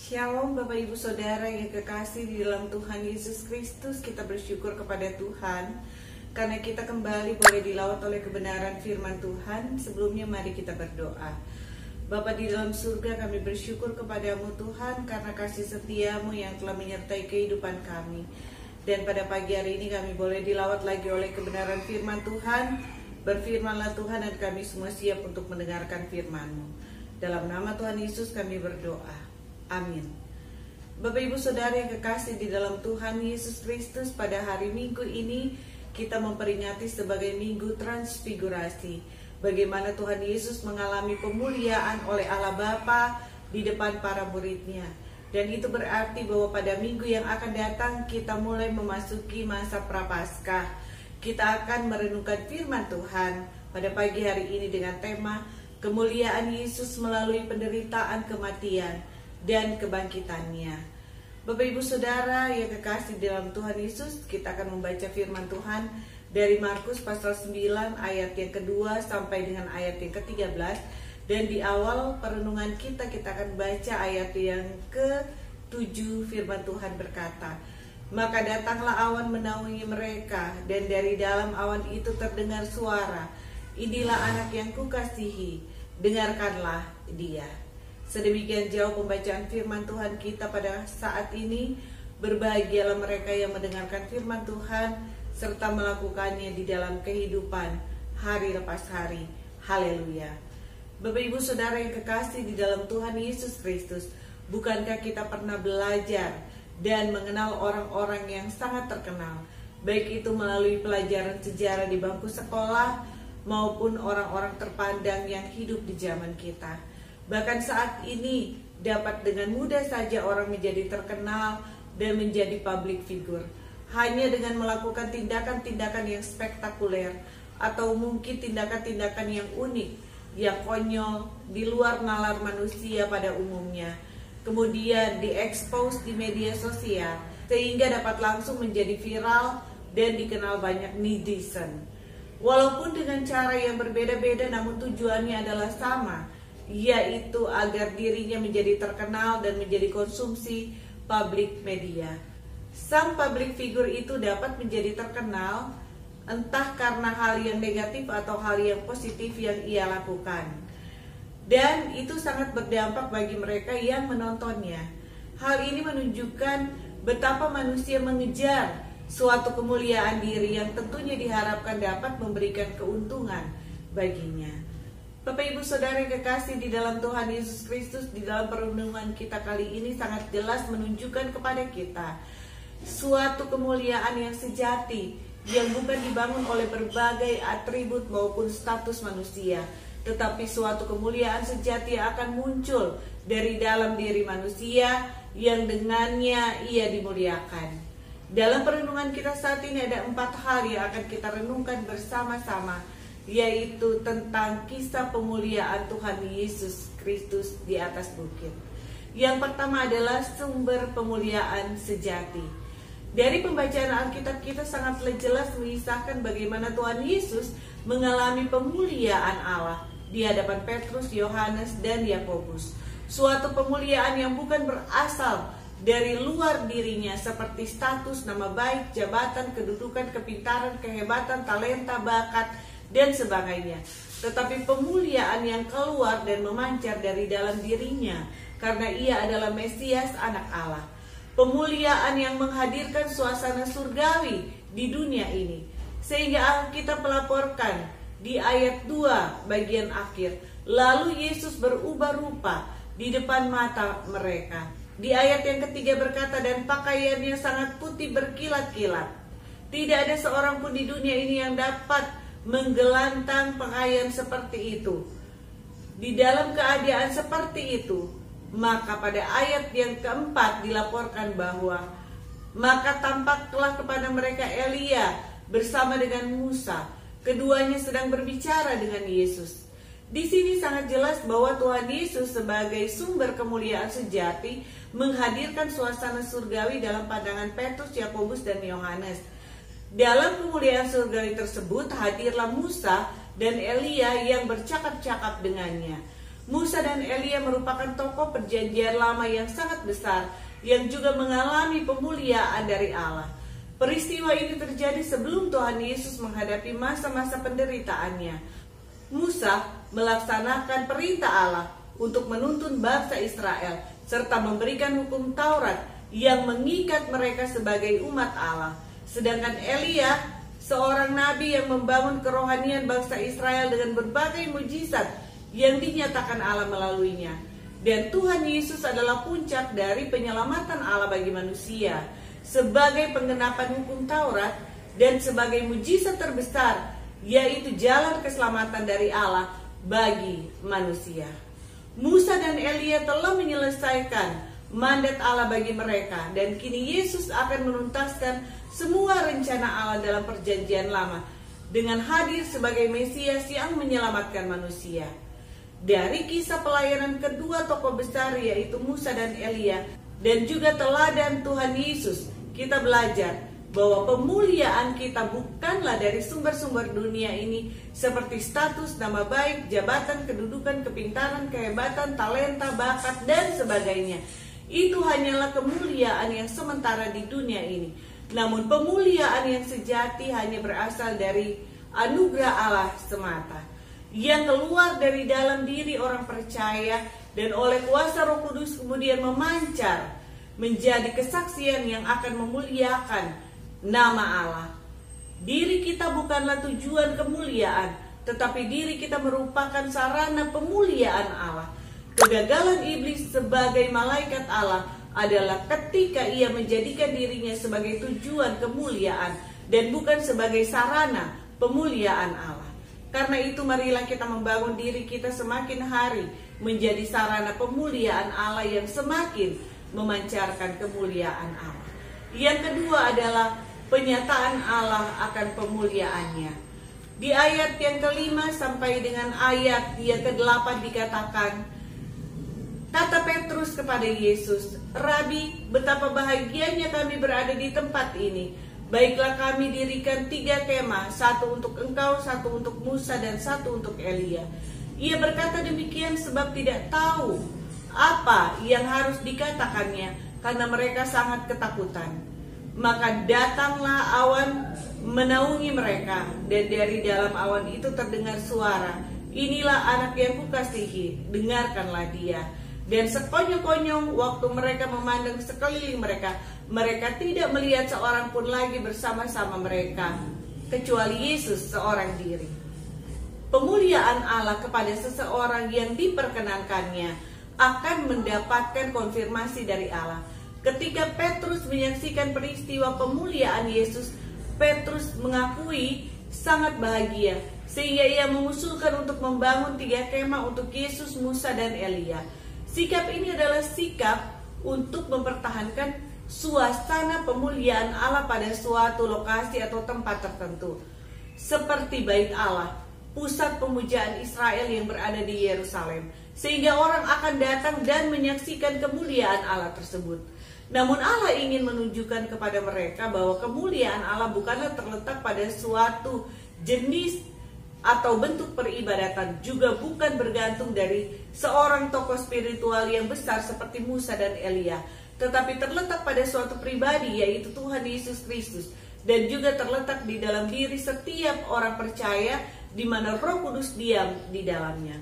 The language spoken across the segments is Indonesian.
Shalom Bapak Ibu Saudara yang kekasih di dalam Tuhan Yesus Kristus. Kita bersyukur kepada Tuhan karena kita kembali boleh dilawat oleh kebenaran firman Tuhan. Sebelumnya mari kita berdoa. Bapa di dalam surga, kami bersyukur kepadamu Tuhan karena kasih setiamu yang telah menyertai kehidupan kami. Dan pada pagi hari ini kami boleh dilawat lagi oleh kebenaran firman Tuhan. Berfirmanlah Tuhan dan kami semua siap untuk mendengarkan firman-Mu. Dalam nama Tuhan Yesus kami berdoa. Amin. Bapak Ibu Saudara yang kekasih di dalam Tuhan Yesus Kristus, pada hari Minggu ini kita memperingati sebagai Minggu Transfigurasi. Bagaimana Tuhan Yesus mengalami pemuliaan oleh Allah Bapa di depan para muridnya. Dan itu berarti bahwa pada minggu yang akan datang kita mulai memasuki masa Prapaskah. Kita akan merenungkan firman Tuhan pada pagi hari ini dengan tema kemuliaan Yesus melalui penderitaan, kematian, dan kebangkitannya. Bapak Ibu Saudara yang kekasih dalam Tuhan Yesus, kita akan membaca firman Tuhan dari Markus pasal 9 ayat yang kedua sampai dengan ayat yang ke-13. Dan di awal perenungan kita akan baca ayat yang ke-7. Firman Tuhan berkata, "Maka datanglah awan menaungi mereka, dan dari dalam awan itu terdengar suara, 'Inilah anak yang kukasihi, dengarkanlah dia.'" Sedemikian jauh pembacaan firman Tuhan kita pada saat ini. Berbahagialah mereka yang mendengarkan firman Tuhan serta melakukannya di dalam kehidupan hari lepas hari. Haleluya. Bapak Ibu Saudara yang kekasih di dalam Tuhan Yesus Kristus, bukankah kita pernah belajar dan mengenal orang-orang yang sangat terkenal, baik itu melalui pelajaran sejarah di bangku sekolah maupun orang-orang terpandang yang hidup di zaman kita. Bahkan saat ini dapat dengan mudah saja orang menjadi terkenal dan menjadi public figure hanya dengan melakukan tindakan-tindakan yang spektakuler atau mungkin tindakan-tindakan yang unik, yang konyol, di luar nalar manusia pada umumnya. Kemudian diekspos di media sosial sehingga dapat langsung menjadi viral dan dikenal banyak netizen. Walaupun dengan cara yang berbeda-beda, namun tujuannya adalah sama, yaitu agar dirinya menjadi terkenal dan menjadi konsumsi publik media. Sang public figure itu dapat menjadi terkenal entah karena hal yang negatif atau hal yang positif yang ia lakukan. Dan itu sangat berdampak bagi mereka yang menontonnya. Hal ini menunjukkan betapa manusia mengejar suatu kemuliaan diri yang tentunya diharapkan dapat memberikan keuntungan baginya. Bapak Ibu Saudara yang kekasih di dalam Tuhan Yesus Kristus, di dalam perenungan kita kali ini sangat jelas menunjukkan kepada kita suatu kemuliaan yang sejati, yang bukan dibangun oleh berbagai atribut maupun status manusia, tetapi suatu kemuliaan sejati yang akan muncul dari dalam diri manusia yang dengannya ia dimuliakan. Dalam perenungan kita saat ini ada 4 hal yang akan kita renungkan bersama-sama, yaitu tentang kisah pemuliaan Tuhan Yesus Kristus di atas bukit. Yang pertama adalah sumber pemuliaan sejati. Dari pembacaan Alkitab kita sangat jelas mengisahkan bagaimana Tuhan Yesus mengalami pemuliaan Allah di hadapan Petrus, Yohanes, dan Yakobus. Suatu pemuliaan yang bukan berasal dari luar dirinya seperti status, nama baik, jabatan, kedudukan, kepintaran, kehebatan, talenta, bakat, dan sebagainya, tetapi pemuliaan yang keluar dan memancar dari dalam dirinya karena ia adalah Mesias, anak Allah. Pemuliaan yang menghadirkan suasana surgawi di dunia ini, sehingga Alkitab melaporkan di ayat 2 bagian akhir, lalu Yesus berubah rupa di depan mata mereka. Di ayat yang ketiga berkata, dan pakaiannya sangat putih berkilat-kilat. Tidak ada seorang pun di dunia ini yang dapat menggelantang pakaian seperti itu. Di dalam keadaan seperti itu, maka pada ayat yang keempat dilaporkan bahwa maka tampaklah kepada mereka Elia bersama dengan Musa. Keduanya sedang berbicara dengan Yesus. Di sini sangat jelas bahwa Tuhan Yesus sebagai sumber kemuliaan sejati menghadirkan suasana surgawi dalam pandangan Petrus, Yakobus, dan Yohanes. Dalam kemuliaan surgawi tersebut hadirlah Musa dan Elia yang bercakap-cakap dengannya. Musa dan Elia merupakan tokoh perjanjian lama yang sangat besar yang juga mengalami pemuliaan dari Allah. Peristiwa ini terjadi sebelum Tuhan Yesus menghadapi masa-masa penderitaannya. Musa melaksanakan perintah Allah untuk menuntun bangsa Israel serta memberikan hukum Taurat yang mengikat mereka sebagai umat Allah. Sedangkan Elia, seorang nabi yang membangun kerohanian bangsa Israel dengan berbagai mujizat yang dinyatakan Allah melaluinya. Dan Tuhan Yesus adalah puncak dari penyelamatan Allah bagi manusia sebagai penggenapan hukum Taurat dan sebagai mujizat terbesar, yaitu jalan keselamatan dari Allah bagi manusia. Musa dan Elia telah menyelesaikan mandat Allah bagi mereka, dan kini Yesus akan menuntaskan semua rencana Allah dalam perjanjian lama dengan hadir sebagai Mesias yang menyelamatkan manusia. Dari kisah pelayanan kedua tokoh besar yaitu Musa dan Elia dan juga teladan Tuhan Yesus, kita belajar bahwa pemuliaan kita bukanlah dari sumber-sumber dunia ini seperti status, nama baik, jabatan, kedudukan, kepintaran, kehebatan, talenta, bakat, dan sebagainya. Itu hanyalah kemuliaan yang sementara di dunia ini. Namun pemuliaan yang sejati hanya berasal dari anugerah Allah semata, yang keluar dari dalam diri orang percaya dan oleh kuasa Roh Kudus kemudian memancar menjadi kesaksian yang akan memuliakan nama Allah. Diri kita bukanlah tujuan kemuliaan, tetapi diri kita merupakan sarana pemuliaan Allah. Kegagalan iblis sebagai malaikat Allah adalah ketika ia menjadikan dirinya sebagai tujuan kemuliaan dan bukan sebagai sarana pemuliaan Allah. Karena itu marilah kita membangun diri kita semakin hari menjadi sarana pemuliaan Allah yang semakin memancarkan kemuliaan Allah. Yang kedua adalah penyataan Allah akan pemuliaannya. Di ayat yang kelima sampai dengan ayat yang ke-8 dikatakan, kata Petrus kepada Yesus, "Rabi, betapa bahagianya kami berada di tempat ini. Baiklah kami dirikan 3 kemah, 1 untuk engkau, 1 untuk Musa, dan 1 untuk Elia." Ia berkata demikian sebab tidak tahu apa yang harus dikatakannya, karena mereka sangat ketakutan. Maka datanglah awan menaungi mereka, dan dari dalam awan itu terdengar suara, "Inilah anak yang kukasihi, dengarkanlah dia." Dan sekonyong-konyong waktu mereka memandang sekeliling mereka, mereka tidak melihat seorang pun lagi bersama-sama mereka, kecuali Yesus seorang diri. Pemuliaan Allah kepada seseorang yang diperkenankannya akan mendapatkan konfirmasi dari Allah. Ketika Petrus menyaksikan peristiwa pemuliaan Yesus, Petrus mengakui sangat bahagia, sehingga ia mengusulkan untuk membangun 3 kemah untuk Yesus, Musa, dan Elia. Sikap ini adalah sikap untuk mempertahankan suasana pemuliaan Allah pada suatu lokasi atau tempat tertentu, seperti Bait Allah, pusat pemujaan Israel yang berada di Yerusalem, sehingga orang akan datang dan menyaksikan kemuliaan Allah tersebut. Namun Allah ingin menunjukkan kepada mereka bahwa kemuliaan Allah bukanlah terletak pada suatu jenis atau bentuk peribadatan, juga bukan bergantung dari seorang tokoh spiritual yang besar seperti Musa dan Elia, tetapi terletak pada suatu pribadi, yaitu Tuhan Yesus Kristus, dan juga terletak di dalam diri setiap orang percaya di mana Roh Kudus diam di dalamnya.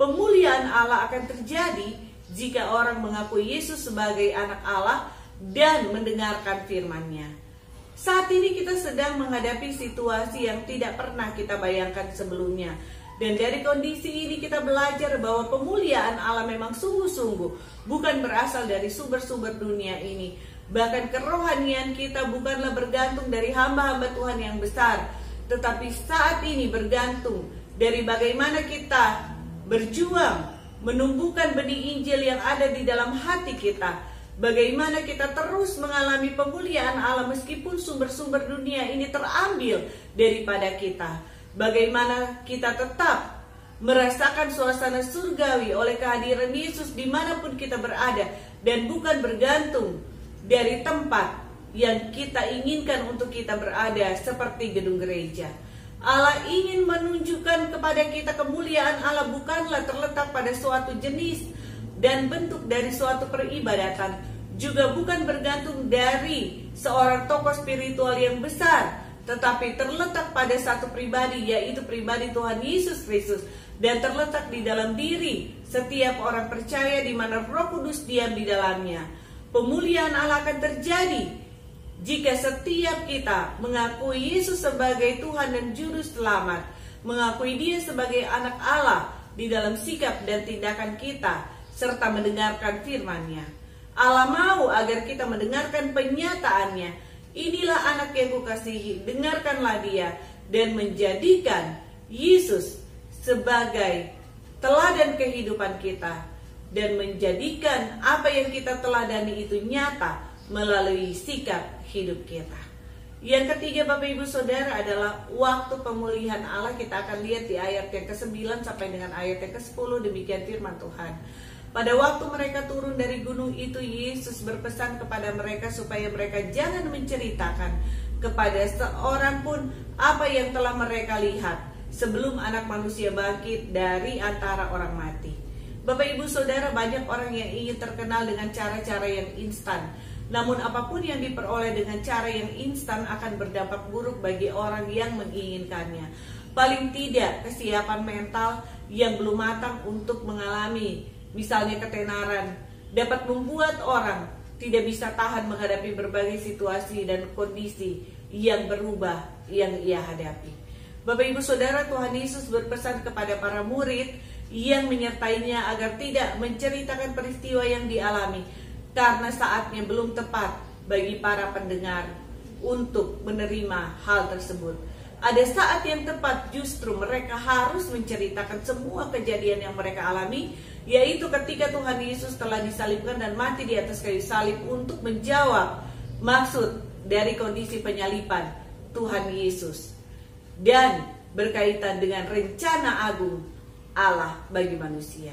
Pemuliaan Allah akan terjadi jika orang mengakui Yesus sebagai anak Allah dan mendengarkan firman-Nya. Saat ini kita sedang menghadapi situasi yang tidak pernah kita bayangkan sebelumnya. Dan dari kondisi ini kita belajar bahwa pemuliaan Allah memang sungguh-sungguh bukan berasal dari sumber-sumber dunia ini. Bahkan kerohanian kita bukanlah bergantung dari hamba-hamba Tuhan yang besar, tetapi saat ini bergantung dari bagaimana kita berjuang menumbuhkan benih Injil yang ada di dalam hati kita. Bagaimana kita terus mengalami pemuliaan Allah meskipun sumber-sumber dunia ini terambil daripada kita. Bagaimana kita tetap merasakan suasana surgawi oleh kehadiran Yesus dimanapun kita berada, dan bukan bergantung dari tempat yang kita inginkan untuk kita berada seperti gedung gereja. Allah ingin menunjukkan kepada kita kemuliaan Allah bukanlah terletak pada suatu jenis dan bentuk dari suatu peribadatan, juga bukan bergantung dari seorang tokoh spiritual yang besar, tetapi terletak pada satu pribadi, yaitu pribadi Tuhan Yesus Kristus, dan terletak di dalam diri setiap orang percaya di mana Roh Kudus diam di dalamnya. Pemuliaan Allah akan terjadi jika setiap kita mengakui Yesus sebagai Tuhan dan Juru Selamat, mengakui Dia sebagai anak Allah di dalam sikap dan tindakan kita, serta mendengarkan firman-Nya. Allah mau agar kita mendengarkan penyataannya. Inilah anak yang kukasihi, dengarkanlah Dia, dan menjadikan Yesus sebagai teladan kehidupan kita, dan menjadikan apa yang kita teladani itu nyata melalui sikap hidup kita. Yang ketiga, Bapak Ibu Saudara, adalah waktu pemulihan Allah. Kita akan lihat di ayat yang ke-9 sampai dengan ayat yang ke-10. Demikian firman Tuhan. Pada waktu mereka turun dari gunung itu, Yesus berpesan kepada mereka supaya mereka jangan menceritakan kepada seorang pun apa yang telah mereka lihat sebelum Anak Manusia bangkit dari antara orang mati. Bapak Ibu Saudara, banyak orang yang ingin terkenal dengan cara-cara yang instan. Namun apapun yang diperoleh dengan cara yang instan akan berdampak buruk bagi orang yang menginginkannya. Paling tidak, kesiapan mental yang belum matang untuk mengalami misalnya ketenaran dapat membuat orang tidak bisa tahan menghadapi berbagai situasi dan kondisi yang berubah yang ia hadapi. Bapak Ibu Saudara, Tuhan Yesus berpesan kepada para murid yang menyertainya agar tidak menceritakan peristiwa yang dialami, karena saatnya belum tepat bagi para pendengar untuk menerima hal tersebut. Ada saat yang tepat justru mereka harus menceritakan semua kejadian yang mereka alami, yaitu ketika Tuhan Yesus telah disalibkan dan mati di atas kayu salib untuk menjawab maksud dari kondisi penyaliban Tuhan Yesus, dan berkaitan dengan rencana agung Allah bagi manusia.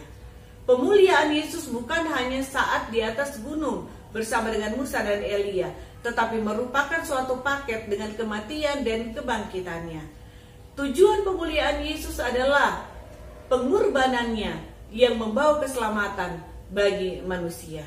Pemuliaan Yesus bukan hanya saat di atas gunung bersama dengan Musa dan Elia, tetapi merupakan suatu paket dengan kematian dan kebangkitannya. Tujuan pemuliaan Yesus adalah pengorbanannya yang membawa keselamatan bagi manusia.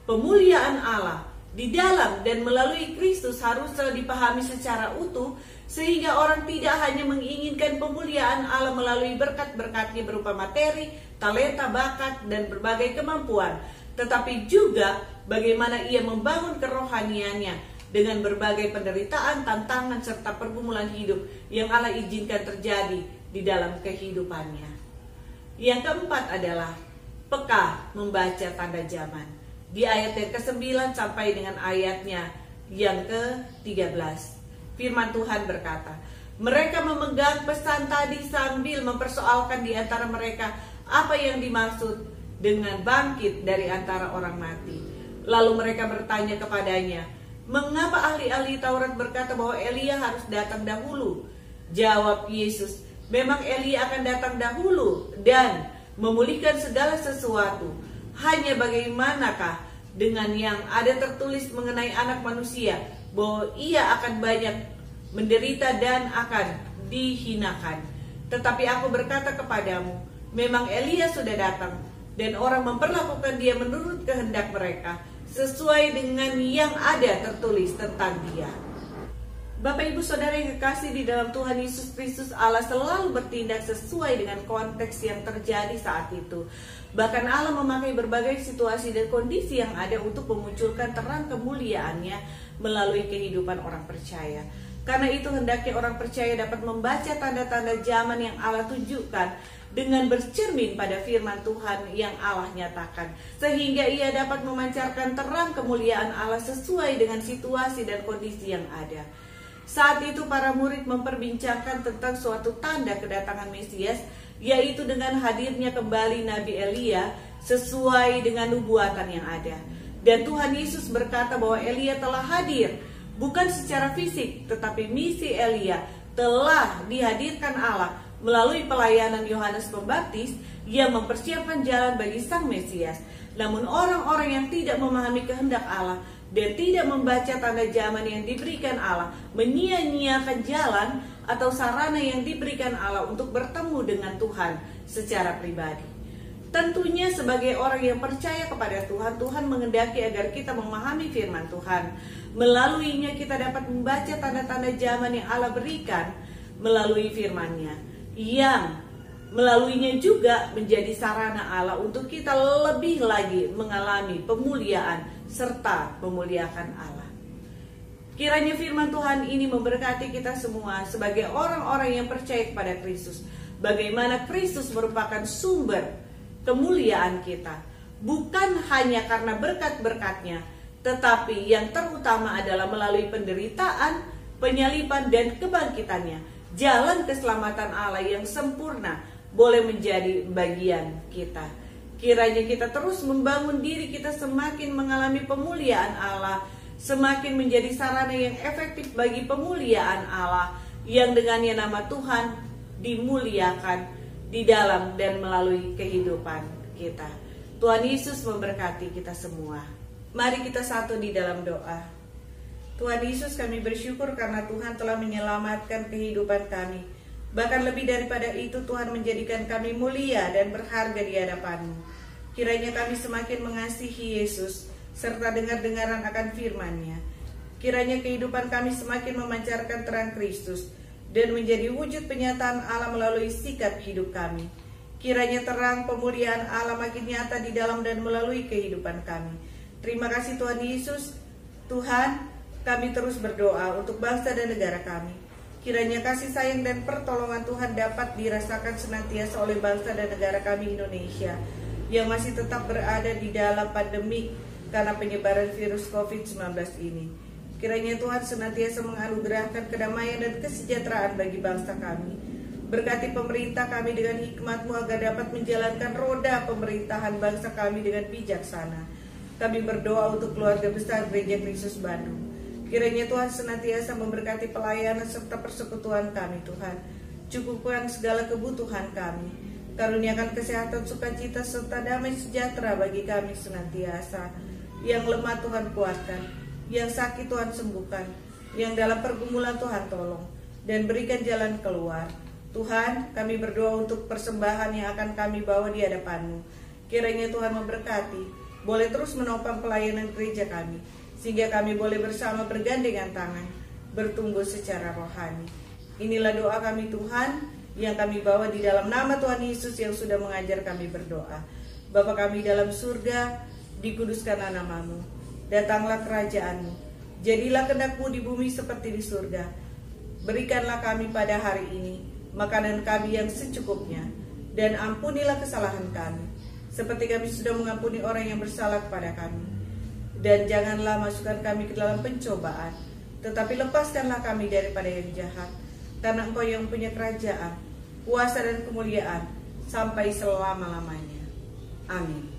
Pemuliaan Allah di dalam dan melalui Kristus haruslah dipahami secara utuh, sehingga orang tidak hanya menginginkan pemuliaan Allah melalui berkat-berkatnya berupa materi, talenta, bakat, dan berbagai kemampuan, tetapi juga bagaimana ia membangun kerohaniannya dengan berbagai penderitaan, tantangan, serta pergumulan hidup yang Allah izinkan terjadi di dalam kehidupannya. Yang keempat adalah peka membaca tanda zaman. Di ayat yang ke-9 sampai dengan ayatnya yang ke-13. Firman Tuhan berkata, mereka memegang pesan tadi sambil mempersoalkan di antara mereka apa yang dimaksud dengan bangkit dari antara orang mati. Lalu mereka bertanya kepadanya, mengapa ahli-ahli Taurat berkata bahwa Elia harus datang dahulu? Jawab Yesus, memang Elia akan datang dahulu dan memulihkan segala sesuatu. Hanya bagaimanakah dengan yang ada tertulis mengenai Anak Manusia, bahwa ia akan banyak menderita dan akan dihinakan. Tetapi aku berkata kepadamu, memang Elia sudah datang, dan orang memperlakukan dia menurut kehendak mereka, sesuai dengan yang ada tertulis tentang dia. Bapak Ibu Saudara yang kekasih di dalam Tuhan Yesus Kristus, Allah selalu bertindak sesuai dengan konteks yang terjadi saat itu. Bahkan Allah memakai berbagai situasi dan kondisi yang ada untuk memunculkan terang kemuliaannya melalui kehidupan orang percaya. Karena itu hendaknya orang percaya dapat membaca tanda-tanda zaman yang Allah tunjukkan dengan bercermin pada firman Tuhan yang Allah nyatakan, sehingga ia dapat memancarkan terang kemuliaan Allah sesuai dengan situasi dan kondisi yang ada. Saat itu para murid memperbincangkan tentang suatu tanda kedatangan Mesias, yaitu dengan hadirnya kembali Nabi Elia sesuai dengan nubuatan yang ada. Dan Tuhan Yesus berkata bahwa Elia telah hadir, bukan secara fisik, tetapi misi Elia telah dihadirkan Allah melalui pelayanan Yohanes Pembaptis yang mempersiapkan jalan bagi Sang Mesias. Namun orang-orang yang tidak memahami kehendak Allah dan tidak membaca tanda zaman yang diberikan Allah, menyia-nyiakan jalan atau sarana yang diberikan Allah untuk bertemu dengan Tuhan secara pribadi. Tentunya sebagai orang yang percaya kepada Tuhan, Tuhan menghendaki agar kita memahami firman Tuhan. Melaluinya kita dapat membaca tanda-tanda zaman yang Allah berikan melalui firman-Nya, yang melaluinya juga menjadi sarana Allah untuk kita lebih lagi mengalami pemuliaan serta memuliakan Allah. Kiranya firman Tuhan ini memberkati kita semua sebagai orang-orang yang percaya kepada Kristus. Bagaimana Kristus merupakan sumber kemuliaan kita. Bukan hanya karena berkat-berkatnya, tetapi yang terutama adalah melalui penderitaan, penyaliban, dan kebangkitannya. Jalan keselamatan Allah yang sempurna boleh menjadi bagian kita. Kiranya kita terus membangun diri kita semakin mengalami pemuliaan Allah, semakin menjadi sarana yang efektif bagi pemuliaan Allah, yang dengannya nama Tuhan dimuliakan di dalam dan melalui kehidupan kita. Tuhan Yesus memberkati kita semua. Mari kita satu di dalam doa. Tuhan Yesus, kami bersyukur karena Tuhan telah menyelamatkan kehidupan kami. Bahkan lebih daripada itu, Tuhan menjadikan kami mulia dan berharga di hadapan-Mu. Kiranya kami semakin mengasihi Yesus serta dengar-dengaran akan firman-Nya. Kiranya kehidupan kami semakin memancarkan terang Kristus dan menjadi wujud penyataan Allah melalui sikap hidup kami. Kiranya terang pemuliaan Allah makin nyata di dalam dan melalui kehidupan kami. Terima kasih Tuhan Yesus. Tuhan, kami terus berdoa untuk bangsa dan negara kami. Kiranya kasih sayang dan pertolongan Tuhan dapat dirasakan senantiasa oleh bangsa dan negara kami Indonesia yang masih tetap berada di dalam pandemi karena penyebaran virus COVID-19 ini. Kiranya Tuhan senantiasa menganugerahkan kedamaian dan kesejahteraan bagi bangsa kami. Berkati pemerintah kami dengan hikmat-Mu agar dapat menjalankan roda pemerintahan bangsa kami dengan bijaksana. Kami berdoa untuk keluarga besar Gereja Kristus Bandung. Kiranya Tuhan senantiasa memberkati pelayanan serta persekutuan kami Tuhan. Cukupkan segala kebutuhan kami. Karuniakan kesehatan, sukacita, serta damai sejahtera bagi kami senantiasa. Yang lemah Tuhan kuatkan, yang sakit Tuhan sembuhkan, yang dalam pergumulan Tuhan tolong, dan berikan jalan keluar. Tuhan, kami berdoa untuk persembahan yang akan kami bawa di hadapan-Mu. Kiranya Tuhan memberkati, boleh terus menopang pelayanan gereja kami, sehingga kami boleh bersama bergandengan tangan, bertumbuh secara rohani. Inilah doa kami Tuhan, yang kami bawa di dalam nama Tuhan Yesus yang sudah mengajar kami berdoa. Bapa kami dalam surga, dikuduskanlah nama-Mu, datanglah kerajaan-Mu, jadilah kehendak-Mu di bumi seperti di surga. Berikanlah kami pada hari ini makanan kami yang secukupnya, dan ampunilah kesalahan kami, seperti kami sudah mengampuni orang yang bersalah kepada kami. Dan janganlah masukkan kami ke dalam pencobaan, tetapi lepaskanlah kami daripada yang jahat. Karena Engkau yang punya kerajaan, kuasa dan kemuliaan sampai selama-lamanya. Amin.